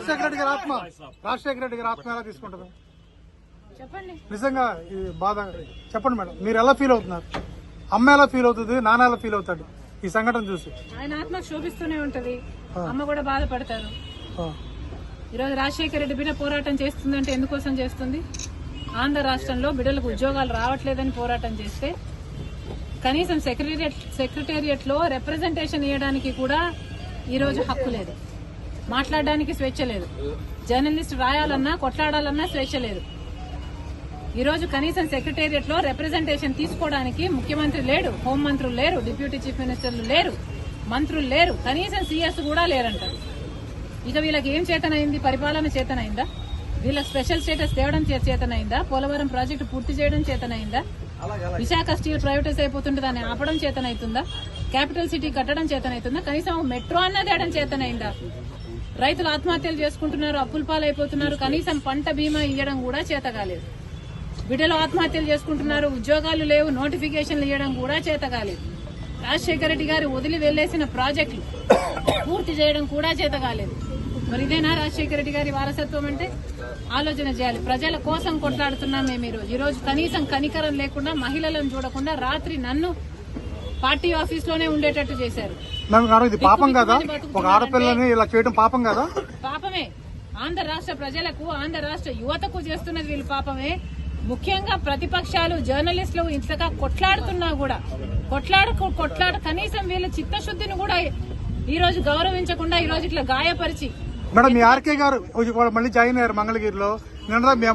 రాజశేఖర రెడ్డి గారి ఆత్మ ఎలా తీసుకుంటారు చెప్పండి. నిజంగా ఈ బాధ చెప్పండి మేడం, మీరు ఎలా ఫీల్ అవుతున్నారు? అమ్మ ఎలా ఫీల్ అవుతుంది, నాన్న ఎలా ఫీల్ అవుతాడు ఈ సంఘటన చూసి? ఆయన ఆత్మ శోభిస్తూనే ఉంటది, అమ్మ కూడా బాధపడతారు. ఈరోజు రాజశేఖర రెడ్డి బిడ్డ పోరాటం చేస్తుందంటే ఎందుకోసం చేస్తుంది? ఆంధ్ర రాష్ట్రంలో బిడ్డలకు ఉద్యోగాలు రావట్లేదని పోరాటం చేస్తే కనీసం సెక్రటేరియట్ లో రిప్రజెంటేషన్ ఇవ్వడానికి కూడా ఈ రోజు హక్కు లేదు, మాట్లాడడానికి స్వేచ్ఛ లేదు, జర్నలిస్ట్ రాయాలన్నా కొట్లాడాలన్నా స్వేచ్ఛ లేదు. ఈ రోజు కనీసం సెక్రటేరియట్ లో రిప్రజెంటేషన్ తీసుకోవడానికి ముఖ్యమంత్రి లేడు, హోంమంత్రులు లేరు, డిప్యూటీ చీఫ్ మినిస్టర్లు లేరు, మంత్రులు లేరు, కనీసం సీఎస్ కూడా లేరంటారు. ఇక వీళ్ళకి ఏం చేతనైంది? పరిపాలన చేతనైందా? వీళ్ళ స్పెషల్ స్టేటస్ తేవడం చేతనైందా? పోలవరం ప్రాజెక్టు పూర్తి చేయడం చేతనైందా? విశాఖ స్టీల్ ప్రైవేటైజ్ అయిపోతుంటే దాన్ని ఆపడం చేతనైతుందా? క్యాపిటల్ సిటీ కట్టడం చేతనైతుందా? కనీసం మెట్రో అన్న తేయడం చేతనైందా? రైతులు ఆత్మహత్యలు చేసుకుంటున్నారు, అప్పుల పాలైపోతున్నారు, కనీసం పంట బీమా ఇవ్వడం కూడా చేత కాలేదు. బిడ్డలు ఆత్మహత్యలు చేసుకుంటున్నారు, ఉద్యోగాలు లేవు, నోటిఫికేషన్లు ఇవ్వడం కూడా చేత కాలేదు. రాజశేఖర రెడ్డి గారు వదిలి వెళ్లేసిన ప్రాజెక్టులు పూర్తి చేయడం కూడా చేత కాలేదు. మరి ఇదేనా రాజశేఖర రెడ్డి గారి వారసత్వం అంటే? ఆలోచన చేయాలి. ప్రజల కోసం కొట్లాడుతున్నాం మేము ఈ రోజు. కనీసం కనికరం లేకుండా, మహిళలను చూడకుండా రాత్రి నన్ను పార్టీ ఆఫీస్ లోనే ఉండేటట్టు చేశారు. ఇది పాపం కదా? ఒక ఆడపిల్లని ఇలా చేయడం పాపం కదా? పాపమే. ఆంధ్ర రాష్ట్ర ప్రజలకు, ఆంధ్ర రాష్ట్ర యువతకు చేస్తున్నది వీళ్ళు పాపమే. ముఖ్యంగా ప్రతిపక్షాలు, జర్నలిస్టులు ఇంతగా కొట్లాడుతున్నా కూడా కొట్లాడ కనీసం వీళ్ళ చిత్తశుద్ధిని కూడా ఈ రోజు గౌరవించకుండా ఈ రోజు ఇట్లా గాయపరిచి. మేడం, మీ ఆర్కే గారు మళ్ళీ జాయిన్ అయ్యారు మంగళగిరిలో. నిన్న మీ